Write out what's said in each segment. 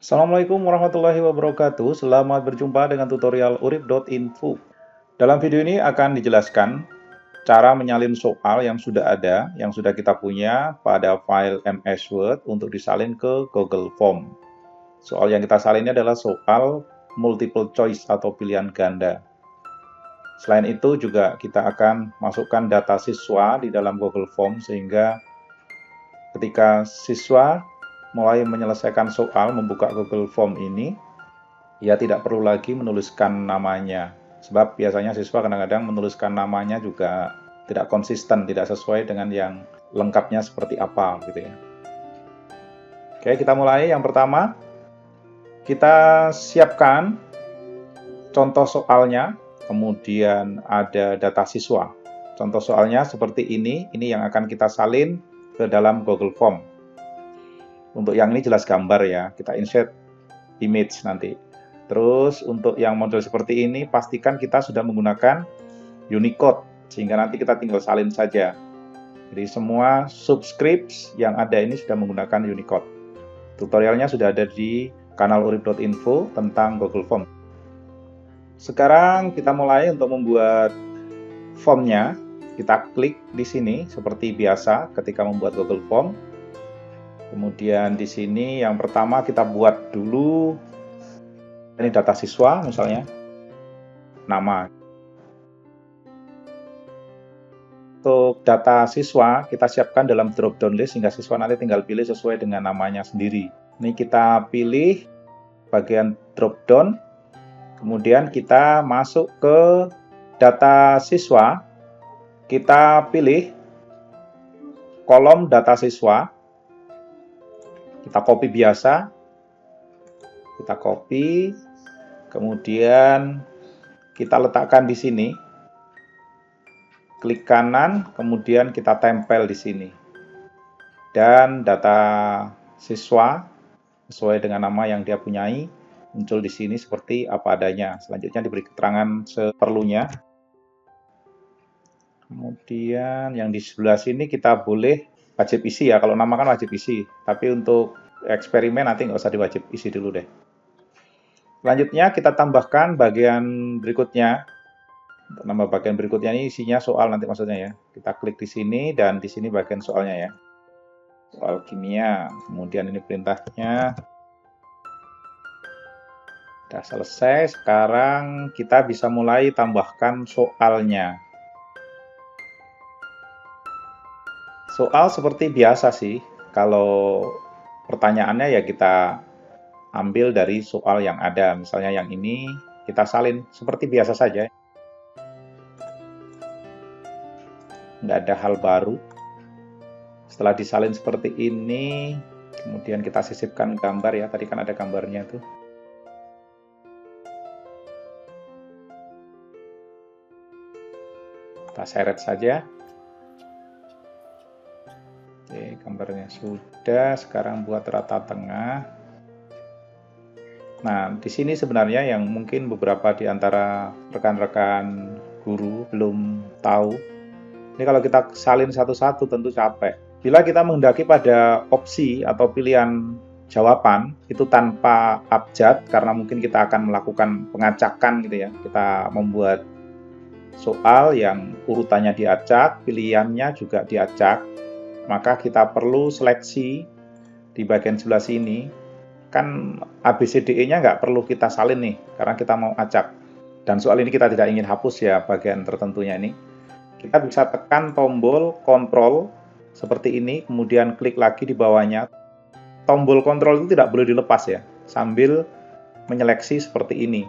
Assalamualaikum warahmatullahi wabarakatuh. Selamat berjumpa dengan tutorial urip.info. Dalam video ini akan dijelaskan cara menyalin soal yang sudah ada, yang sudah kita punya pada file MS Word untuk disalin ke Google Form. Soal yang kita salin ini adalah soal multiple choice atau pilihan ganda. Selain itu juga kita akan masukkan data siswa di dalam Google Form sehingga ketika siswa mulai menyelesaikan soal membuka Google Form ini, ia tidak perlu lagi menuliskan namanya. Sebab biasanya siswa kadang-kadang menuliskan namanya juga tidak konsisten, tidak sesuai dengan yang lengkapnya seperti apa gitu ya. Oke, kita mulai. Yang pertama, kita siapkan contoh soalnya, kemudian ada data siswa. Contoh soalnya seperti ini yang akan kita salin ke dalam Google Form. Untuk yang ini jelas gambar ya, kita insert image nanti. Terus untuk yang model seperti ini, pastikan kita sudah menggunakan Unicode, sehingga nanti kita tinggal salin saja. Jadi semua subscripts yang ada ini sudah menggunakan Unicode. Tutorialnya sudah ada di kanal urip.info tentang Google Form. Sekarang kita mulai untuk membuat formnya. Kita klik di sini seperti biasa ketika membuat Google Form. Kemudian di sini yang pertama kita buat dulu, ini data siswa misalnya, nama. Untuk data siswa kita siapkan dalam drop down list sehingga siswa nanti tinggal pilih sesuai dengan namanya sendiri. Ini kita pilih bagian drop down, kemudian kita masuk ke data siswa, kita pilih kolom data siswa, kita copy biasa, kita copy, kemudian kita letakkan di sini, klik kanan, kemudian kita tempel di sini, dan data siswa sesuai dengan nama yang dia punyai muncul di sini seperti apa adanya. Selanjutnya diberi keterangan seperlunya. Kemudian yang di sebelah sini kita boleh wajib isi ya, kalau nama kan wajib isi, tapi untuk eksperimen nanti nggak usah diwajib isi dulu deh. Selanjutnya kita tambahkan bagian berikutnya. Untuk nambah bagian berikutnya ini isinya soal nanti maksudnya ya. Kita klik di sini dan di sini bagian soalnya ya. Soal kimia. Kemudian ini perintahnya. Sudah selesai. Sekarang kita bisa mulai tambahkan soalnya. Soal seperti biasa sih, kalau pertanyaannya ya kita ambil dari soal yang ada. Misalnya yang ini kita salin seperti biasa saja. Nggak ada hal baru. Setelah disalin seperti ini, kemudian kita sisipkan gambar ya. Tadi kan ada gambarnya tuh. Kita seret saja. Oke, gambarnya sudah. Sekarang buat rata tengah. Nah, di sini sebenarnya yang mungkin beberapa di antara rekan-rekan guru belum tahu. Ini kalau kita salin satu-satu tentu capek. Bila kita menghendaki pada opsi atau pilihan jawaban itu tanpa abjad, karena mungkin kita akan melakukan pengacakan gitu ya. Kita membuat soal yang urutannya diacak, pilihannya juga diacak. Maka kita perlu seleksi di bagian sebelah sini. Kan ABCDE-nya nggak perlu kita salin nih, karena kita mau acak. Dan soal ini kita tidak ingin hapus ya bagian tertentunya ini. Kita bisa tekan tombol kontrol seperti ini, kemudian klik lagi di bawahnya. Tombol kontrol itu tidak boleh dilepas ya, sambil menyeleksi seperti ini.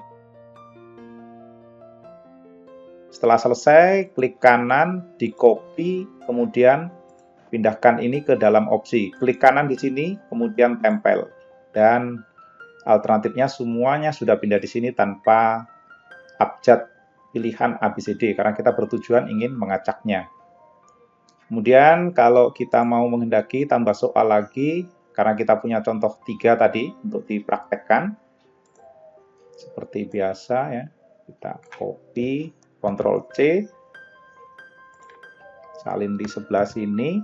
Setelah selesai, klik kanan, di copy, kemudian pindahkan ini ke dalam opsi. Klik kanan di sini, kemudian tempel. Dan alternatifnya semuanya sudah pindah di sini tanpa abjad pilihan ABCD, karena kita bertujuan ingin mengacaknya. Kemudian kalau kita mau menghendaki tambah soal lagi, karena kita punya contoh 3 tadi untuk dipraktekkan, seperti biasa ya, kita copy, Ctrl C, salin di sebelah sini,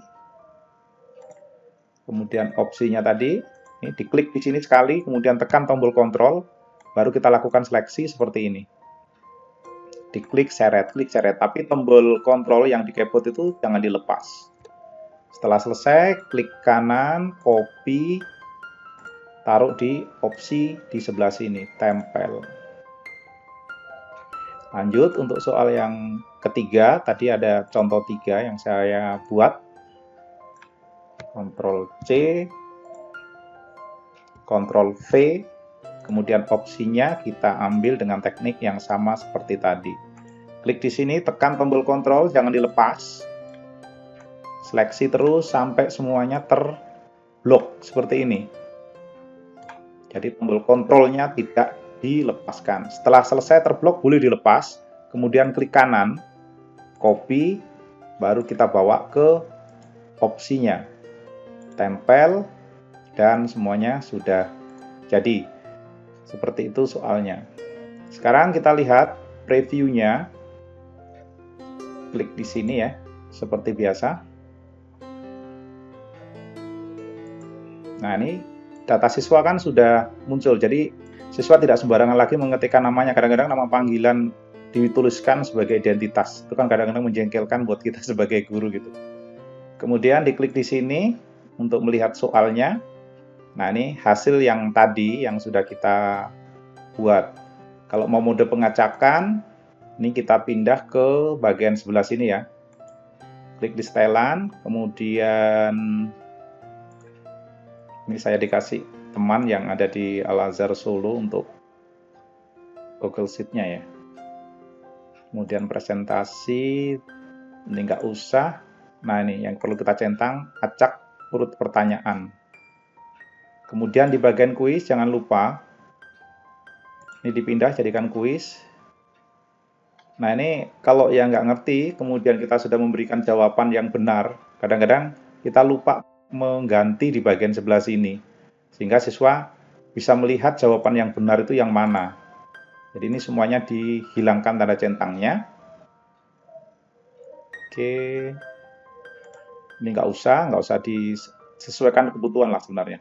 kemudian opsinya tadi Ini diklik di sini sekali, kemudian tekan tombol kontrol, baru kita lakukan seleksi seperti ini. Diklik seret, klik seret, tapi tombol kontrol yang di keyboard itu jangan dilepas. Setelah selesai, klik kanan, copy, taruh di opsi di sebelah sini, tempel. Lanjut untuk soal yang ketiga, tadi ada contoh 3 yang saya buat. Ctrl C, Ctrl V, kemudian opsinya kita ambil dengan teknik yang sama seperti tadi. Klik di sini, tekan tombol kontrol, jangan dilepas. Seleksi terus sampai semuanya terblok seperti ini. Jadi tombol kontrolnya tidak dilepaskan. Setelah selesai terblok boleh dilepas, kemudian klik kanan, copy, baru kita bawa ke opsinya, tempel, dan semuanya sudah jadi. Seperti itu soalnya. Sekarang kita lihat previewnya. Klik di sini ya, seperti biasa. Nah, ini data siswa kan sudah muncul, jadi siswa tidak sembarangan lagi mengetikkan namanya. Kadang-kadang nama panggilan dituliskan sebagai identitas, itu kan kadang-kadang menjengkelkan buat kita sebagai guru gitu. Kemudian diklik di sini untuk melihat soalnya. Nah, ini hasil yang tadi yang sudah kita buat. Kalau mau mode pengacakan, ini kita pindah ke bagian sebelah sini ya. Klik di setelan, kemudian ini saya dikasih teman yang ada di Al-Azhar Solo untuk Google Sheet-nya ya. Kemudian presentasi, ini nggak usah. Nah, ini yang perlu kita centang, acak urut pertanyaan. Kemudian di bagian kuis, jangan lupa, ini dipindah jadikan kuis. Nah, ini kalau yang nggak ngerti, kemudian kita sudah memberikan jawaban yang benar, kadang-kadang kita lupa mengganti di bagian sebelah sini. Sehingga siswa bisa melihat jawaban yang benar itu yang mana. Jadi ini semuanya dihilangkan tanda centangnya. Oke. Ini nggak usah disesuaikan kebutuhan lah sebenarnya.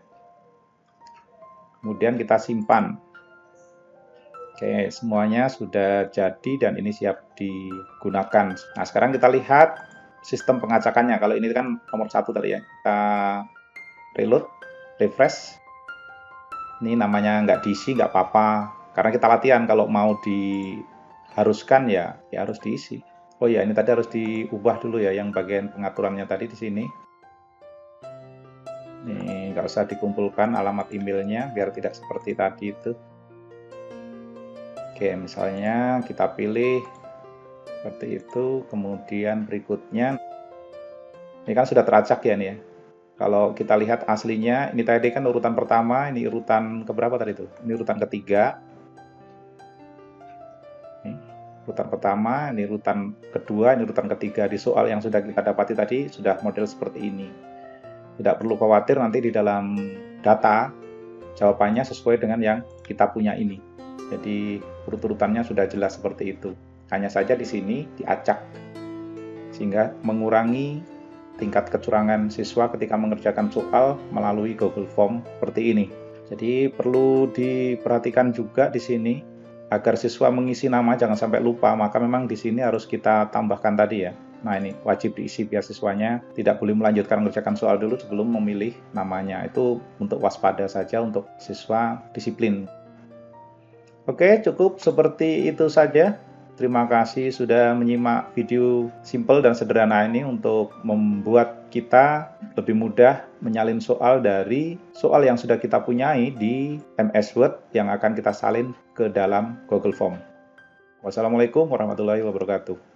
Kemudian kita simpan. Oke, semuanya sudah jadi dan ini siap digunakan. Nah, sekarang kita lihat sistem pengacakannya. Kalau ini kan nomor 1 tadi ya. Kita reload, refresh. Ini namanya nggak diisi, nggak apa-apa. Karena kita latihan, kalau mau diharuskan ya harus diisi. Oh ya, ini tadi harus diubah dulu ya, yang bagian pengaturannya tadi di sini. Ini nggak usah dikumpulkan alamat emailnya, biar tidak seperti tadi itu. Oke, misalnya kita pilih seperti itu, kemudian berikutnya, ini kan sudah teracak ya nih ya. Kalau kita lihat aslinya, ini tadi kan urutan pertama, ini urutan keberapa tadi itu? Ini urutan ketiga. Ini urutan pertama, ini urutan kedua, ini urutan ketiga. Di soal yang sudah kita dapati tadi, sudah model seperti ini. Tidak perlu khawatir nanti di dalam data, jawabannya sesuai dengan yang kita punya ini. Jadi urut-urutannya sudah jelas seperti itu. Hanya saja di sini diacak, sehingga mengurangi tingkat kecurangan siswa ketika mengerjakan soal melalui Google Form seperti ini. Jadi perlu diperhatikan juga di sini agar siswa mengisi nama jangan sampai lupa. Maka memang di sini harus kita tambahkan tadi ya. Nah, ini wajib diisi biar siswanya tidak boleh melanjutkan mengerjakan soal dulu sebelum memilih namanya. Itu untuk waspada saja untuk siswa disiplin. Oke, cukup seperti itu saja. Terima kasih sudah menyimak video simple dan sederhana ini untuk membuat kita lebih mudah menyalin soal dari soal yang sudah kita punyai di MS Word yang akan kita salin ke dalam Google Form. Wassalamualaikum warahmatullahi wabarakatuh.